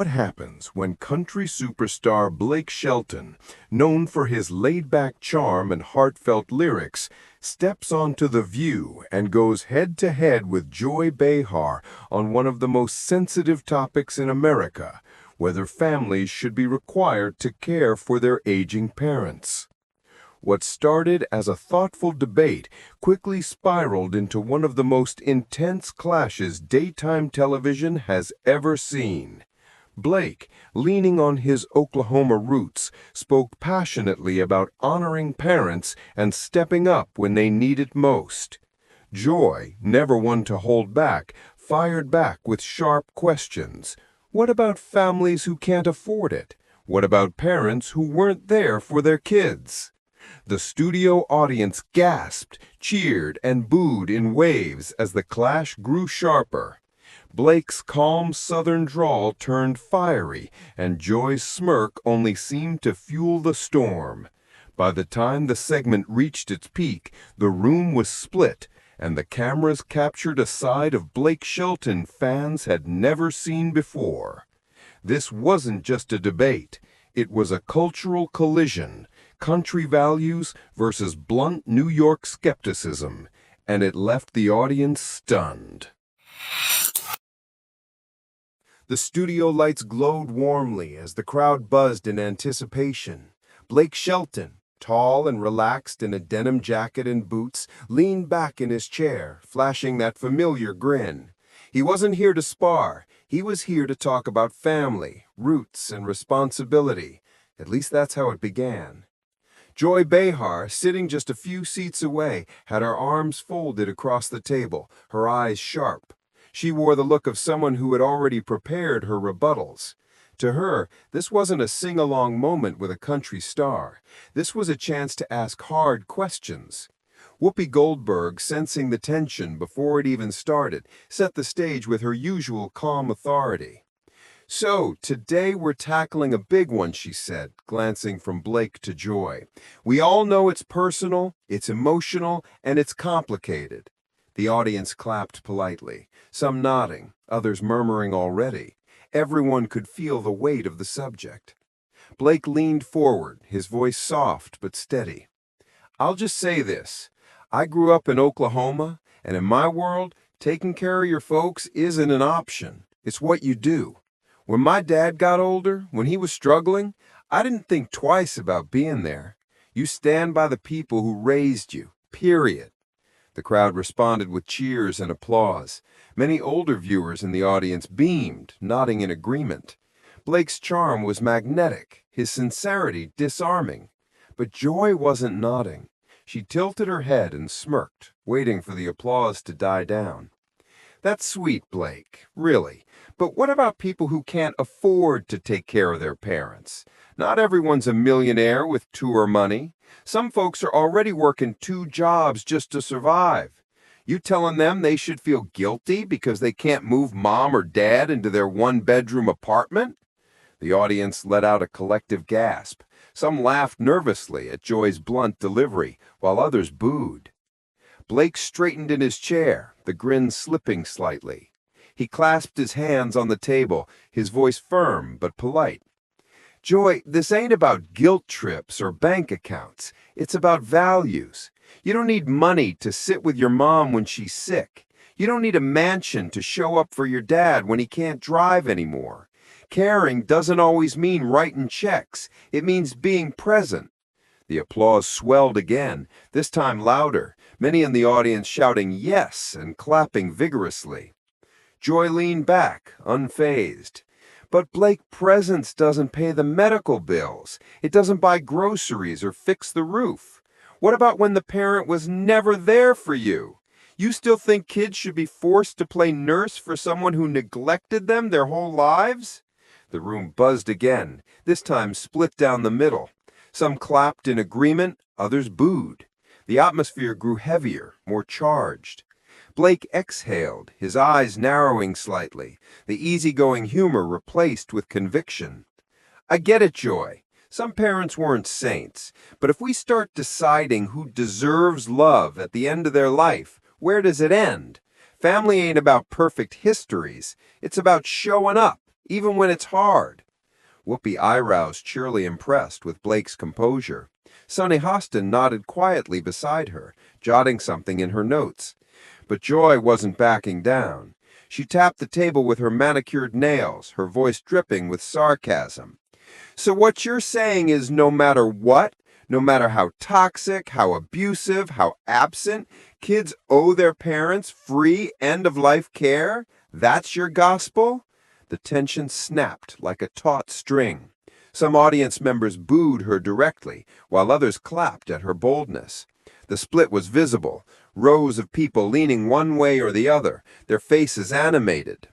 What happens when country superstar Blake Shelton, known for his laid-back charm and heartfelt lyrics, steps onto The View and goes head-to-head with Joy Behar on one of the most sensitive topics in America, whether families should be required to care for their aging parents? What started as a thoughtful debate quickly spiraled into one of the most intense clashes daytime television has ever seen. Blake, leaning on his Oklahoma roots, spoke passionately about honoring parents and stepping up when they need it most. Joy, never one to hold back, fired back with sharp questions. What about families who can't afford it? What about parents who weren't there for their kids? The studio audience gasped, cheered, and booed in waves as the clash grew sharper. Blake's calm southern drawl turned fiery, and Joy's smirk only seemed to fuel the storm. By the time the segment reached its peak, the room was split, and the cameras captured a side of Blake Shelton fans had never seen before. This wasn't just a debate. It was a cultural collision, country values versus blunt New York skepticism, and it left the audience stunned. The studio lights glowed warmly as the crowd buzzed in anticipation. Blake Shelton, tall and relaxed in a denim jacket and boots, leaned back in his chair, flashing that familiar grin. He wasn't here to spar. He was here to talk about family, roots, and responsibility. At least that's how it began. Joy Behar, sitting just a few seats away, had her arms folded across the table, her eyes sharp. She wore the look of someone who had already prepared her rebuttals. To her, this wasn't a sing-along moment with a country star. This was a chance to ask hard questions. Whoopi Goldberg, sensing the tension before it even started, set the stage with her usual calm authority. "So, today we're tackling a big one," she said, glancing from Blake to Joy. "We all know it's personal, it's emotional, and it's complicated." The audience clapped politely, some nodding, others murmuring already. Everyone could feel the weight of the subject. Blake leaned forward, his voice soft but steady. "I'll just say this. I grew up in Oklahoma, and in my world, taking care of your folks isn't an option. It's what you do. When my dad got older, when he was struggling, I didn't think twice about being there. You stand by the people who raised you, period." The crowd responded with cheers and applause. Many older viewers in the audience beamed, nodding in agreement. Blake's charm was magnetic, his sincerity disarming. But Joy wasn't nodding. She tilted her head and smirked, waiting for the applause to die down. "That's sweet, Blake, really. But what about people who can't afford to take care of their parents? Not everyone's a millionaire with tour money. Some folks are already working 2 jobs just to survive. You telling them they should feel guilty because they can't move mom or dad into their 1-bedroom apartment?" The audience let out a collective gasp. Some laughed nervously at Joy's blunt delivery, while others booed. Blake straightened in his chair, the grin slipping slightly. He clasped his hands on the table, his voice firm but polite. "Joy, this ain't about guilt trips or bank accounts. It's about values. You don't need money to sit with your mom when she's sick. You don't need a mansion to show up for your dad when he can't drive anymore. Caring doesn't always mean writing checks. It means being present." The applause swelled again, this time louder, many in the audience shouting yes and clapping vigorously. Joy leaned back, unfazed. "But Blake, presence doesn't pay the medical bills. It doesn't buy groceries or fix the roof. What about when the parent was never there for you? You still think kids should be forced to play nurse for someone who neglected them their whole lives?" The room buzzed again, this time split down the middle. Some clapped in agreement, others booed. The atmosphere grew heavier, more charged. Blake exhaled, his eyes narrowing slightly, the easygoing humor replaced with conviction. "I get it, Joy. Some parents weren't saints, but if we start deciding who deserves love at the end of their life, where does it end? Family ain't about perfect histories. It's about showing up, even when it's hard. Whoopi eyebrows cheerily impressed with Blake's composure. Sonny Hostin nodded quietly beside her, jotting something in her notes. But Joy wasn't backing down. She tapped the table with her manicured nails, her voice dripping with sarcasm. So what you're saying is no matter what, no matter how toxic, how abusive, how absent, kids owe their parents free end-of-life care? That's your gospel? The tension snapped like a taut string. Some audience members booed her directly, while others clapped at her boldness. The split was visible, rows of people leaning one way or the other, their faces animated.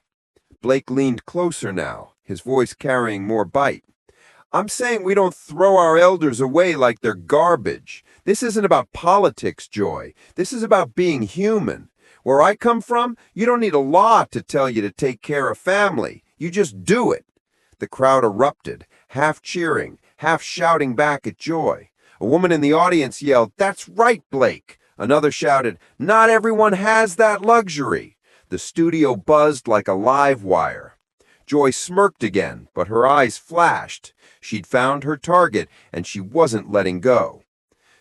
Blake leaned closer now, his voice carrying more bite. I'm saying we don't throw our elders away like they're garbage. This isn't about politics, Joy. This is about being human. Where I come from, you don't need a law to tell you to take care of family. You just do it. The crowd erupted, half cheering, half shouting back at Joy. A woman in the audience yelled, "That's right, Blake." Another shouted, "Not everyone has that luxury." The studio buzzed like a live wire. Joy smirked again, but her eyes flashed. She'd found her target, and she wasn't letting go.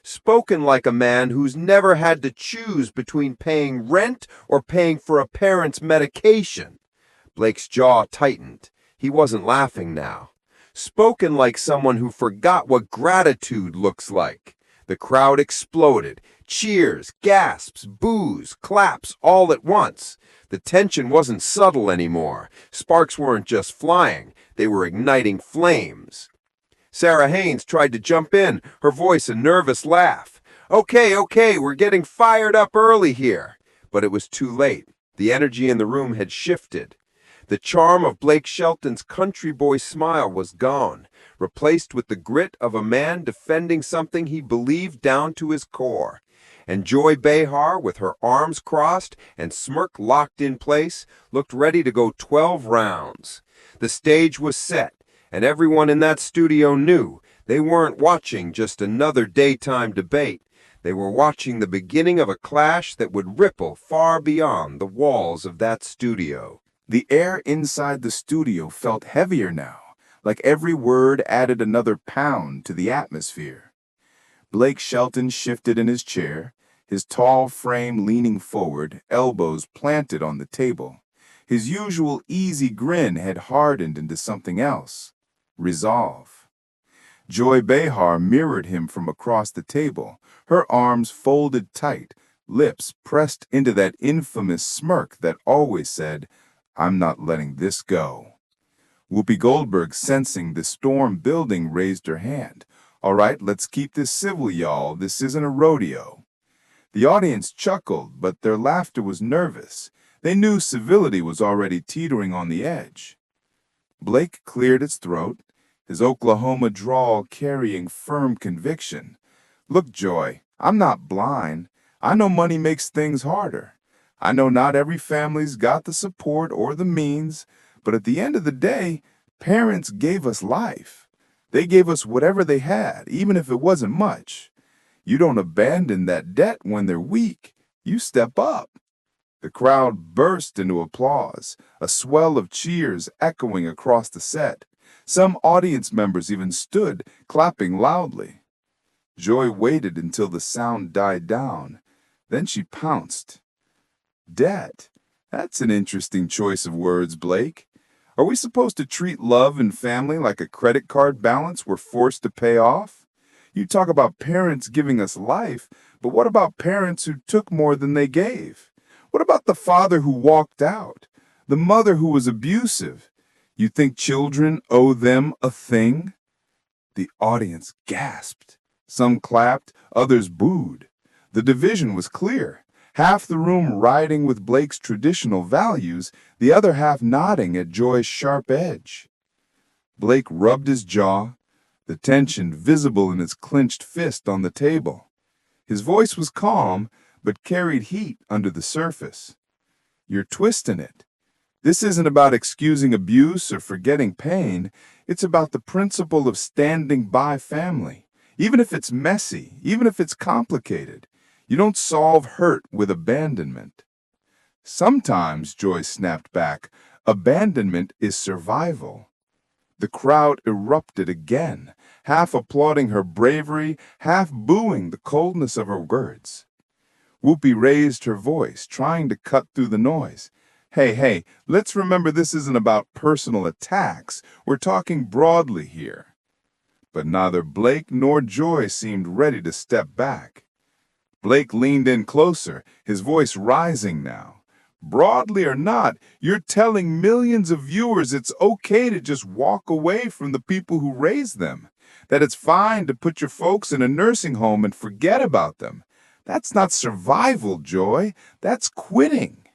Spoken like a man who's never had to choose between paying rent or paying for a parent's medication. Blake's jaw tightened. He wasn't laughing now. Spoken like someone who forgot what gratitude looks like. The crowd exploded. Cheers, gasps, boos, claps, all at once. The tension wasn't subtle anymore. Sparks weren't just flying. They were igniting flames. Sarah Haynes tried to jump in, her voice a nervous laugh. Okay, we're getting fired up early here. But it was too late. The energy in the room had shifted. The charm of Blake Shelton's country boy smile was gone, replaced with the grit of a man defending something he believed down to his core. And Joy Behar, with her arms crossed and smirk locked in place, looked ready to go 12 rounds. The stage was set, and everyone in that studio knew they weren't watching just another daytime debate. They were watching the beginning of a clash that would ripple far beyond the walls of that studio. The air inside the studio felt heavier now, like every word added another pound to the atmosphere. Blake Shelton shifted in his chair, his tall frame leaning forward, elbows planted on the table. His usual easy grin had hardened into something else. Resolve. Joy Behar mirrored him from across the table, her arms folded tight, lips pressed into that infamous smirk that always said, "I'm not letting this go." Whoopi Goldberg, sensing the storm building, raised her hand. "All right, let's keep this civil, y'all. This isn't a rodeo." The audience chuckled, but their laughter was nervous. They knew civility was already teetering on the edge. Blake cleared his throat, his Oklahoma drawl carrying firm conviction. "Look, Joy, I'm not blind. I know money makes things harder. I know not every family's got the support or the means, but at the end of the day, parents gave us life. They gave us whatever they had, even if it wasn't much. You don't abandon that debt when they're weak. You step up." The crowd burst into applause, a swell of cheers echoing across the set. Some audience members even stood, clapping loudly. Joy waited until the sound died down. Then she pounced. "Debt? That's an interesting choice of words, Blake. Are we supposed to treat love and family like a credit card balance we're forced to pay off? You talk about parents giving us life, but what about parents who took more than they gave? What about the father who walked out? The mother who was abusive? You think children owe them a thing?" The audience gasped. Some clapped, others booed. The division was clear. Half the room riding with Blake's traditional values, the other half nodding at Joy's sharp edge. Blake rubbed his jaw, the tension visible in his clenched fist on the table. His voice was calm, but carried heat under the surface. "You're twisting it. This isn't about excusing abuse or forgetting pain. It's about the principle of standing by family. Even if it's messy, even if it's complicated. You don't solve hurt with abandonment." "Sometimes," Joy snapped back, Abandonment is survival. The crowd erupted again, half applauding her bravery, half booing the coldness of her words. Whoopi raised her voice, trying to cut through the noise. Hey, let's remember this isn't about personal attacks. We're talking broadly here. But neither Blake nor Joy seemed ready to step back. Blake leaned in closer, his voice rising now. Broadly or not, you're telling millions of viewers it's okay to just walk away from the people who raised them. That it's fine to put your folks in a nursing home and forget about them. That's not survival, Joy. That's quitting.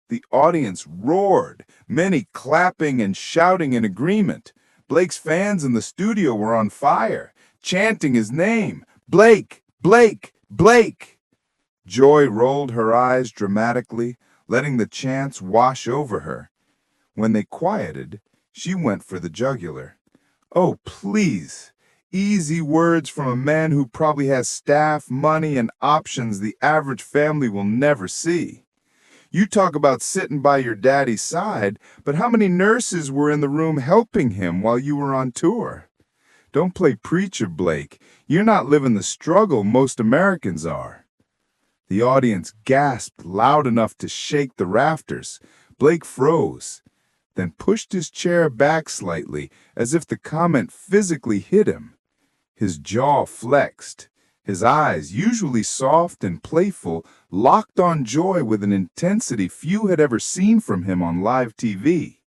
The audience roared, many clapping and shouting in agreement. Blake's fans in the studio were on fire, chanting his name. Blake! Blake! Blake! Joy rolled her eyes dramatically, letting the chants wash over her. When they quieted, she went for the jugular. Oh, please! Easy words from a man who probably has staff, money, and options the average family will never see. You talk about sitting by your daddy's side, but how many nurses were in the room helping him while you were on tour? Don't play preacher, Blake. You're not living the struggle most Americans are. The audience gasped loud enough to shake the rafters. Blake froze, then pushed his chair back slightly, as if the comment physically hit him. His jaw flexed. His eyes, usually soft and playful, locked on Joy with an intensity few had ever seen from him on live TV.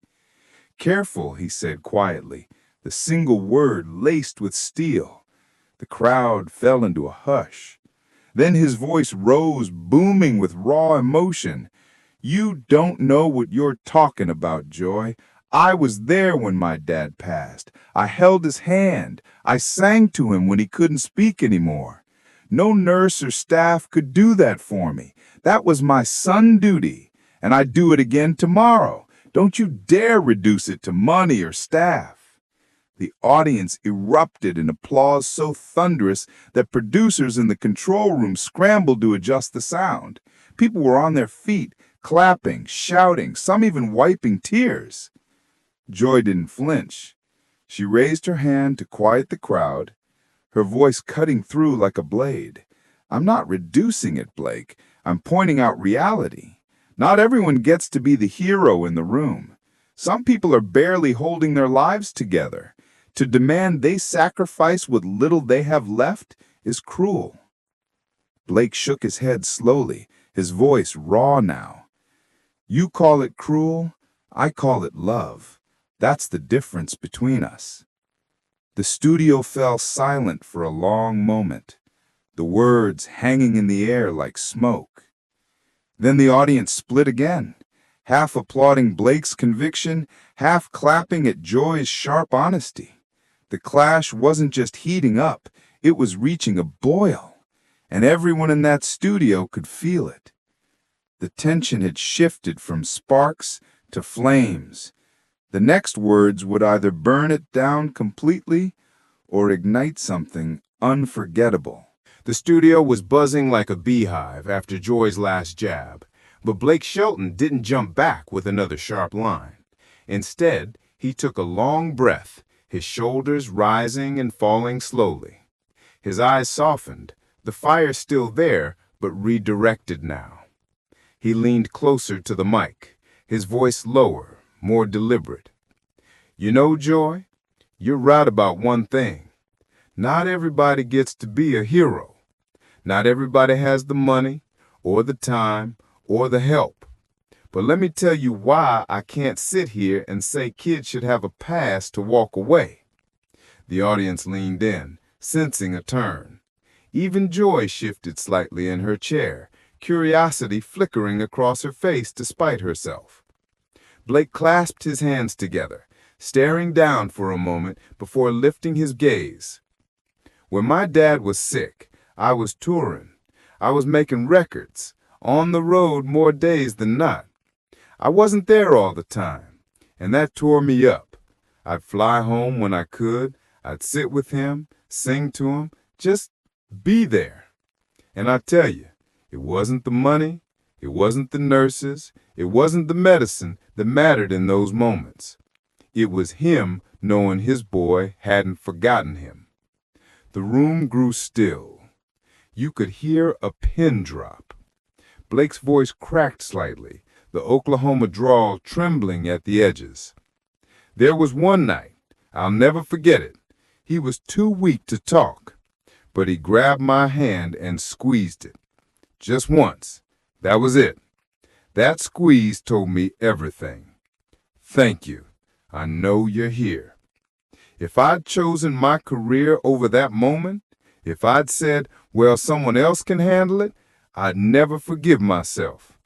Careful, he said quietly, the single word laced with steel. The crowd fell into a hush. Then his voice rose, booming with raw emotion. You don't know what you're talking about, Joy. I was there when my dad passed. I held his hand. I sang to him when he couldn't speak anymore. No nurse or staff could do that for me. That was my son duty, and I'd do it again tomorrow. Don't you dare reduce it to money or staff. The audience erupted in applause so thunderous that producers in the control room scrambled to adjust the sound. People were on their feet, clapping, shouting, some even wiping tears. Joy didn't flinch. She raised her hand to quiet the crowd, her voice cutting through like a blade. I'm not reducing it, Blake. I'm pointing out reality. Not everyone gets to be the hero in the room. Some people are barely holding their lives together. To demand they sacrifice what little they have left is cruel. Blake shook his head slowly, his voice raw now. You call it cruel, I call it love. That's the difference between us. The studio fell silent for a long moment, the words hanging in the air like smoke. Then the audience split again, half applauding Blake's conviction, half clapping at Joy's sharp honesty. The clash wasn't just heating up, it was reaching a boil, and everyone in that studio could feel it. The tension had shifted from sparks to flames. The next words would either burn it down completely or ignite something unforgettable. The studio was buzzing like a beehive after Joy's last jab, but Blake Shelton didn't jump back with another sharp line. Instead, he took a long breath, his shoulders rising and falling slowly. His eyes softened, the fire still there, but redirected now. He leaned closer to the mic, his voice lower, more deliberate. You know, Joy, you're right about one thing. Not everybody gets to be a hero. Not everybody has the money, or the time, or the help. But let me tell you why I can't sit here and say kids should have a pass to walk away. The audience leaned in, sensing a turn. Even Joy shifted slightly in her chair, curiosity flickering across her face despite herself. Blake clasped his hands together, staring down for a moment before lifting his gaze. When my dad was sick, I was touring. I was making records, on the road more days than not. I wasn't there all the time, and that tore me up. I'd fly home when I could. I'd sit with him, sing to him, just be there. And I tell you, it wasn't the money, it wasn't the nurses, It wasn't the medicine that mattered in those moments. It was him knowing his boy hadn't forgotten him. The room grew still. You could hear a pin drop. Blake's voice cracked slightly, the Oklahoma drawl trembling at the edges. There was one night, I'll never forget it. He was too weak to talk, but he grabbed my hand and squeezed it. Just once. That was it. That squeeze told me everything. Thank you. I know you're here. If I'd chosen my career over that moment, if I'd said, well, someone else can handle it, I'd never forgive myself.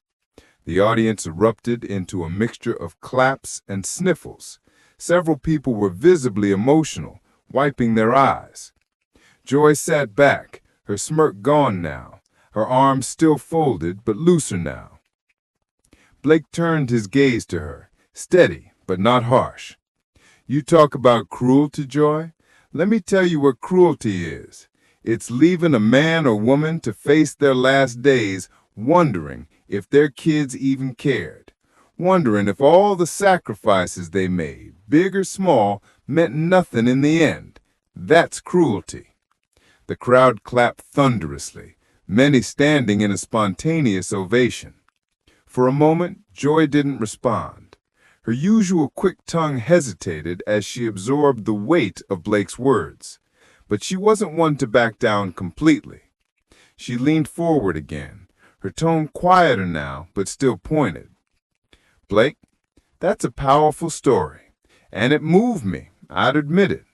The audience erupted into a mixture of claps and sniffles. Several people were visibly emotional, wiping their eyes. Joy sat back, her smirk gone now, her arms still folded but looser now. Blake turned his gaze to her, steady but not harsh. You talk about cruelty, Joy? Let me tell you what cruelty is. It's leaving a man or woman to face their last days wondering if their kids even cared, wondering if all the sacrifices they made, big or small, meant nothing in the end. That's cruelty. The crowd clapped thunderously, many standing in a spontaneous ovation. For a moment, Joy didn't respond. Her usual quick tongue hesitated as she absorbed the weight of Blake's words. But she wasn't one to back down completely. She leaned forward again, her tone quieter now, but still pointed. Blake, that's a powerful story, and it moved me, I'd admit it.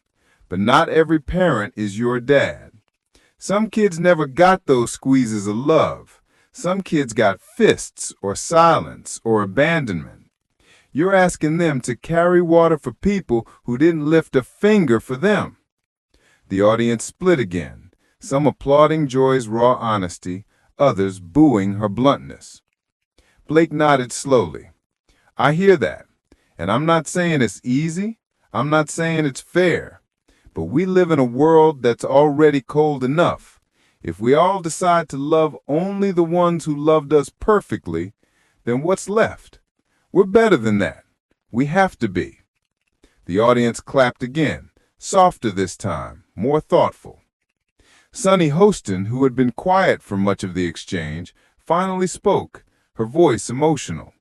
But not every parent is your dad. Some kids never got those squeezes of love. Some kids got fists or silence or abandonment. You're asking them to carry water for people who didn't lift a finger for them. The audience split again, some applauding Joy's raw honesty, others booing her bluntness. Blake nodded slowly. I hear that, and I'm not saying it's easy. I'm not saying it's fair. But we live in a world that's already cold enough. If we all decide to love only the ones who loved us perfectly, then what's left? We're better than that. We have to be. The audience clapped again, softer this time, more thoughtful. Sunny Hostin, who had been quiet for much of the exchange, finally spoke, her voice emotional.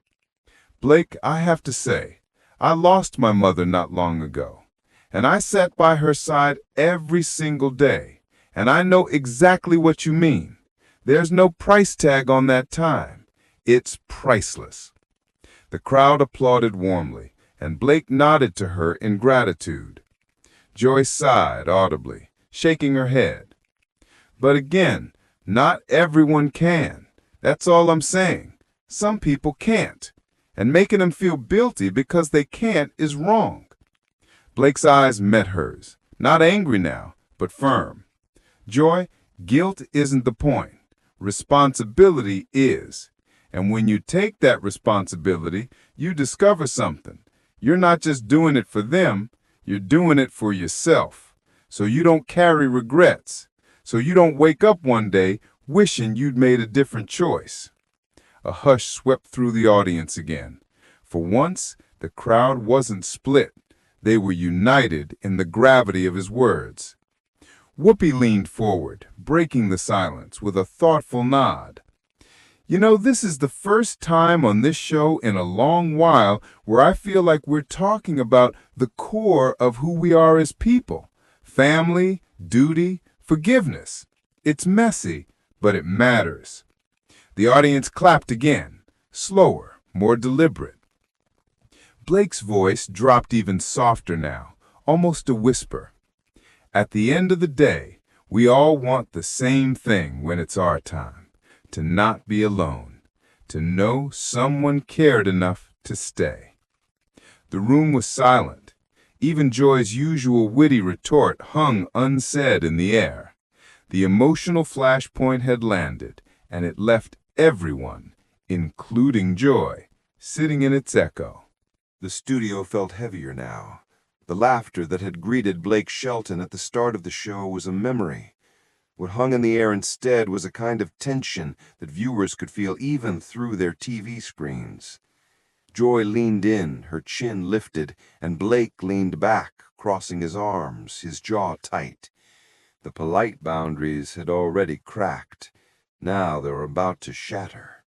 Blake, I have to say, I lost my mother not long ago, and I sat by her side every single day, and I know exactly what you mean. There's no price tag on that time. It's priceless. The crowd applauded warmly, and Blake nodded to her in gratitude. Joy sighed audibly, shaking her head. But again, not everyone can. That's all I'm saying. Some people can't. And making them feel guilty because they can't is wrong. Blake's eyes met hers, not angry now, but firm. Joy, guilt isn't the point. Responsibility is. And when you take that responsibility, you discover something. You're not just doing it for them, you're doing it for yourself. So you don't carry regrets. So you don't wake up one day wishing you'd made a different choice. A hush swept through the audience again. For once, the crowd wasn't split. They were united in the gravity of his words. Whoopi leaned forward, breaking the silence with a thoughtful nod. You know, this is the first time on this show in a long while where I feel like we're talking about the core of who we are as people. Family, duty, forgiveness. It's messy, but it matters. The audience clapped again, slower, more deliberate. Blake's voice dropped even softer now, almost a whisper. At the end of the day, we all want the same thing when it's our time, to not be alone, to know someone cared enough to stay. The room was silent. Even Joy's usual witty retort hung unsaid in the air. The emotional flashpoint had landed, and it left everyone, including Joy, sitting in its echo. The studio felt heavier now. The laughter that had greeted Blake Shelton at the start of the show was a memory. What hung in the air instead was a kind of tension that viewers could feel even through their TV screens. Joy leaned in, her chin lifted, and Blake leaned back, crossing his arms, his jaw tight. The polite boundaries had already cracked. Now they were about to shatter.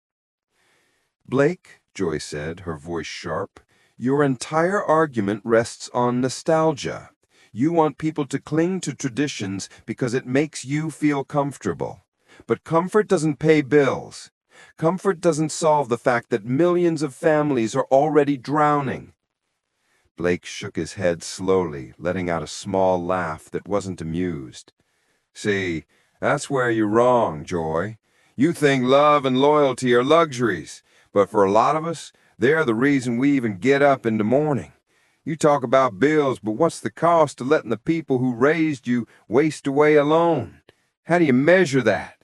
"Blake," Joy said, her voice sharp, "your entire argument rests on nostalgia. You want people to cling to traditions because it makes you feel comfortable. But comfort doesn't pay bills. Comfort doesn't solve the fact that millions of families are already drowning." Blake shook his head slowly, letting out a small laugh that wasn't amused. "See, that's where you're wrong, Joy. You think love and loyalty are luxuries, but for a lot of us, they're the reason we even get up in the morning. You talk about bills, but what's the cost of letting the people who raised you waste away alone? How do you measure that?"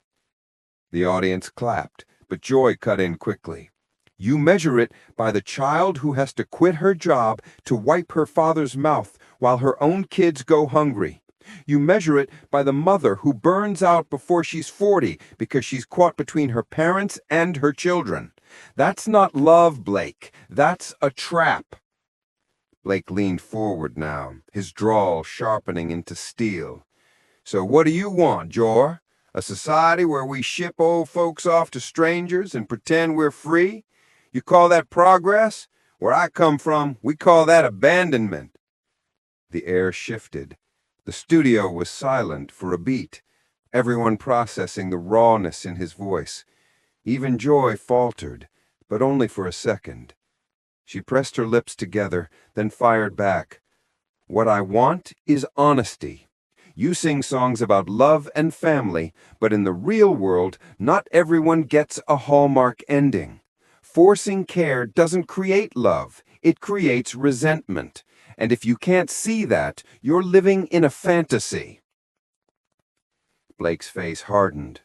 The audience clapped, but Joy cut in quickly. "You measure it by the child who has to quit her job to wipe her father's mouth while her own kids go hungry. You measure it by the mother who burns out before she's 40 because she's caught between her parents and her children. That's not love, Blake. That's a trap." Blake leaned forward now, his drawl sharpening into steel. "So what do you want, Joy? A society where we ship old folks off to strangers and pretend we're free? You call that progress? Where I come from, we call that abandonment." The air shifted. The studio was silent for a beat, everyone processing the rawness in his voice. Even Joy faltered, but only for a second. She pressed her lips together, then fired back. "What I want is honesty. You sing songs about love and family, but in the real world, not everyone gets a Hallmark ending. Forcing care doesn't create love, it creates resentment. And if you can't see that, you're living in a fantasy." Blake's face hardened.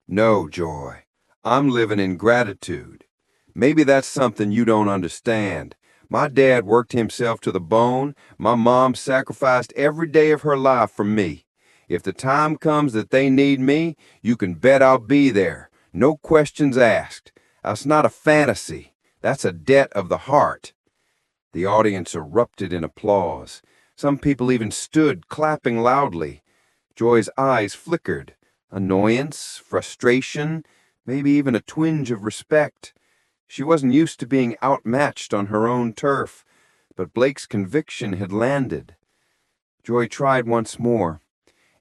"No, Joy. I'm living in gratitude. Maybe that's something you don't understand. My dad worked himself to the bone. My mom sacrificed every day of her life for me. If the time comes that they need me, you can bet I'll be there. No questions asked. That's not a fantasy. That's a debt of the heart." The audience erupted in applause. Some people even stood, clapping loudly. Joy's eyes flickered. Annoyance, frustration, maybe even a twinge of respect. She wasn't used to being outmatched on her own turf, but Blake's conviction had landed. Joy tried once more.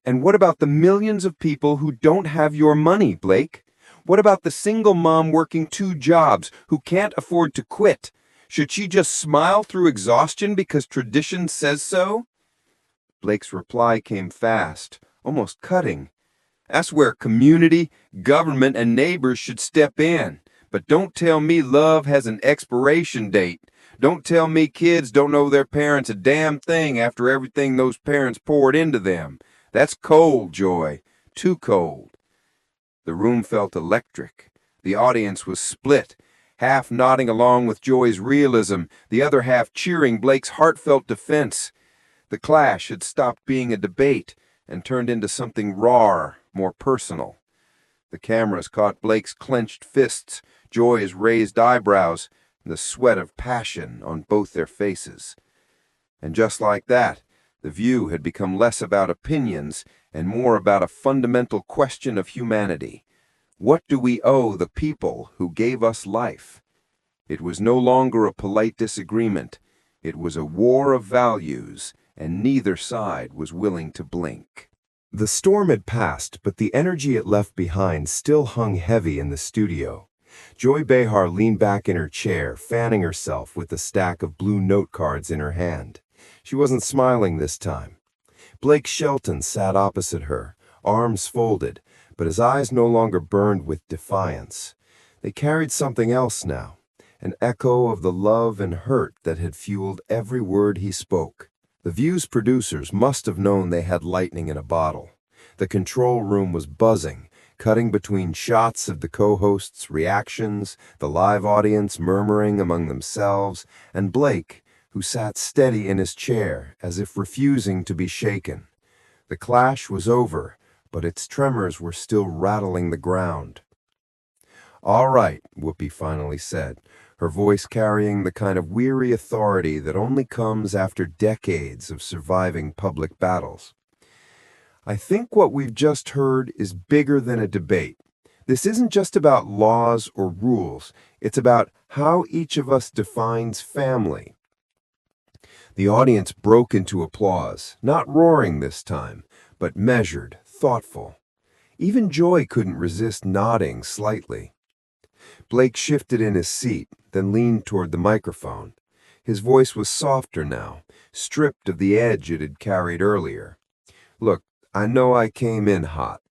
"And what about the millions of people who don't have your money, Blake? What about the single mom working 2 jobs who can't afford to quit? Should she just smile through exhaustion because tradition says so?" Blake's reply came fast, almost cutting. "That's where community, government, and neighbors should step in. But don't tell me love has an expiration date. Don't tell me kids don't owe their parents a damn thing after everything those parents poured into them. That's cold, Joy. Too cold." The room felt electric. The audience was split, half nodding along with Joy's realism, the other half cheering Blake's heartfelt defense. The clash had stopped being a debate and turned into something rawer, more personal. The cameras caught Blake's clenched fists, Joy's raised eyebrows, and the sweat of passion on both their faces. And just like that, the view had become less about opinions and more about a fundamental question of humanity. What do we owe the people who gave us life? It was no longer a polite disagreement. It was a war of values, and neither side was willing to blink. The storm had passed, but the energy it left behind still hung heavy in the studio. Joy Behar leaned back in her chair, fanning herself with the stack of blue note cards in her hand. She wasn't smiling this time. Blake Shelton sat opposite her, arms folded, but his eyes no longer burned with defiance. They carried something else now, an echo of the love and hurt that had fueled every word he spoke. The View's producers must have known they had lightning in a bottle. The control room was buzzing, cutting between shots of the co-hosts' reactions, the live audience murmuring among themselves, and Blake, who sat steady in his chair as if refusing to be shaken. The clash was over, but its tremors were still rattling the ground. "All right," Whoopi finally said. her voice carrying the kind of weary authority that only comes after decades of surviving public battles. I think what we've just heard is bigger than a debate. This isn't just about laws or rules, it's about how each of us defines family. The audience broke into applause, not roaring this time, but measured, thoughtful. Even Joy couldn't resist nodding slightly. Blake shifted in his seat, then leaned toward the microphone. His voice was softer now, stripped of the edge it had carried earlier. Look, I know I came in hot,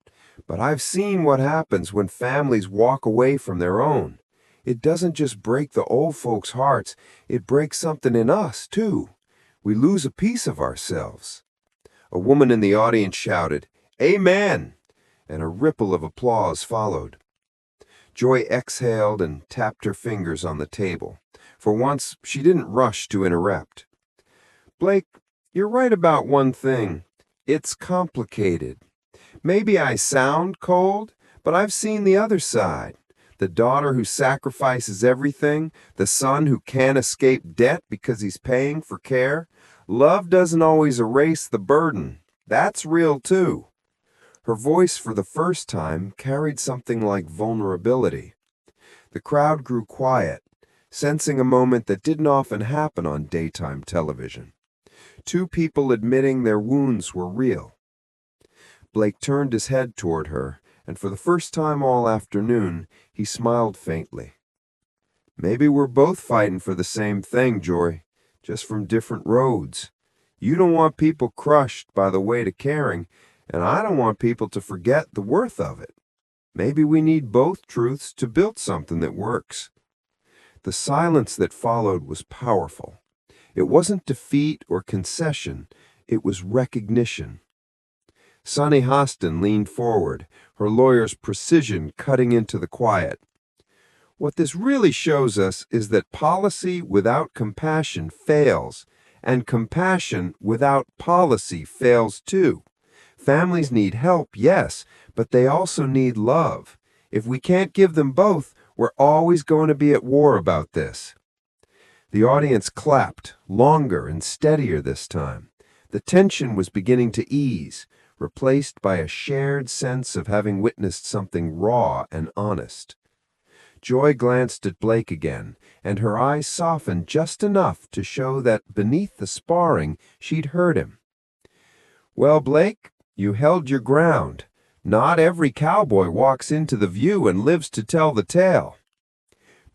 but I've seen what happens when families walk away from their own. It doesn't just break the old folks' hearts, it breaks something in us, too. We lose a piece of ourselves. A woman in the audience shouted, "Amen!" and a ripple of applause followed. Joy exhaled and tapped her fingers on the table. For once, she didn't rush to interrupt. "Blake, you're right about one thing. It's complicated. Maybe I sound cold, but I've seen the other side. The daughter who sacrifices everything, the son who can't escape debt because he's paying for care. Love doesn't always erase the burden. That's real too." Her voice, for the first time, carried something like vulnerability. The crowd grew quiet, sensing a moment that didn't often happen on daytime television. Two people admitting their wounds were real. Blake turned his head toward her, and for the first time all afternoon, he smiled faintly. "Maybe we're both fighting for the same thing, Joy, just from different roads. You don't want people crushed by the weight of caring, and I don't want people to forget the worth of it. Maybe we need both truths to build something that works." The silence that followed was powerful. It wasn't defeat or concession, it was recognition. Sonny Hostin leaned forward, her lawyer's precision cutting into the quiet. "What this really shows us is that policy without compassion fails, and compassion without policy fails too. Families need help, yes, but they also need love. If we can't give them both, we're always going to be at war about this." The audience clapped, longer and steadier this time. The tension was beginning to ease, replaced by a shared sense of having witnessed something raw and honest. Joy glanced at Blake again, and her eyes softened just enough to show that beneath the sparring she'd heard him. "Well, Blake, you held your ground. Not every cowboy walks into the View and lives to tell the tale."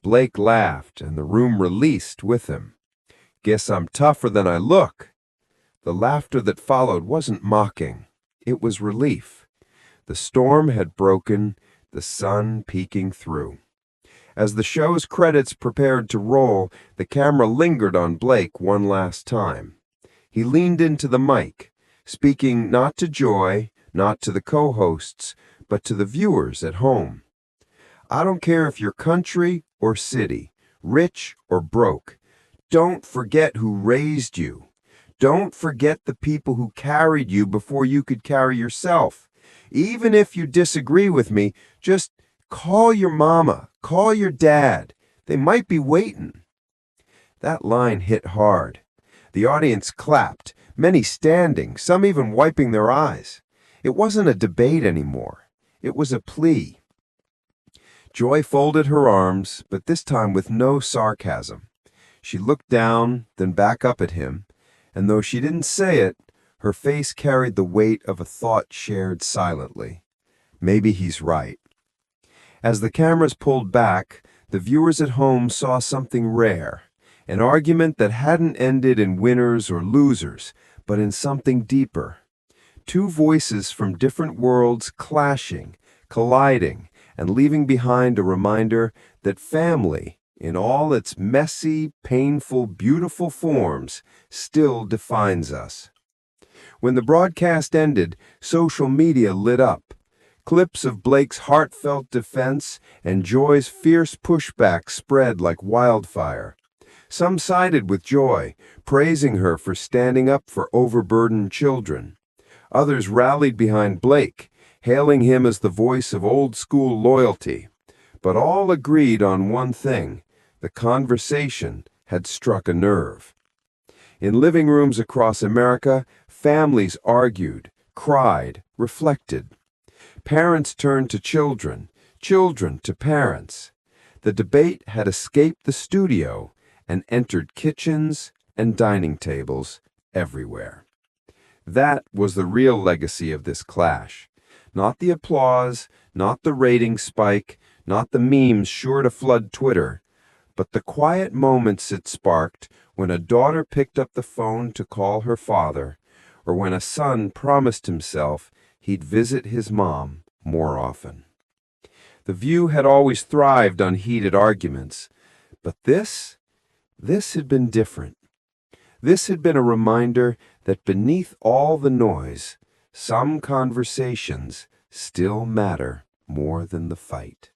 Blake laughed, and the room released with him. "Guess I'm tougher than I look." The laughter that followed wasn't mocking. It was relief. The storm had broken, the sun peeking through. As the show's credits prepared to roll, the camera lingered on Blake one last time. He leaned into the mic, speaking not to Joy, not to the co-hosts, but to the viewers at home. "I don't care if you're country or city, rich or broke. Don't forget who raised you. Don't forget the people who carried you before you could carry yourself. Even if you disagree with me, just call your mama, call your dad. They might be waiting." That line hit hard. The audience clapped, many standing, some even wiping their eyes. It wasn't a debate anymore. It was a plea. Joy folded her arms, but this time with no sarcasm. She looked down, then back up at him, and though she didn't say it, her face carried the weight of a thought shared silently. Maybe he's right. As the cameras pulled back, the viewers at home saw something rare, an argument that hadn't ended in winners or losers, but in something deeper. Two voices from different worlds clashing, colliding, and leaving behind a reminder that family, in all its messy, painful, beautiful forms, still defines us. When the broadcast ended, social media lit up. Clips of Blake's heartfelt defense and Joy's fierce pushback spread like wildfire. Some sided with Joy, praising her for standing up for overburdened children. Others rallied behind Blake, hailing him as the voice of old-school loyalty. But all agreed on one thing: The conversation had struck a nerve. In living rooms across America, families argued, cried, reflected. Parents turned to children, children to parents. The debate had escaped the studio and entered kitchens and dining tables everywhere. That was the real legacy of this clash. Not the applause, not the rating spike, not the memes sure to flood Twitter, but the quiet moments it sparked when a daughter picked up the phone to call her father, or when a son promised himself he'd visit his mom more often. The View had always thrived on heated arguments, but this had been different. This had been a reminder that beneath all the noise, some conversations still matter more than the fight.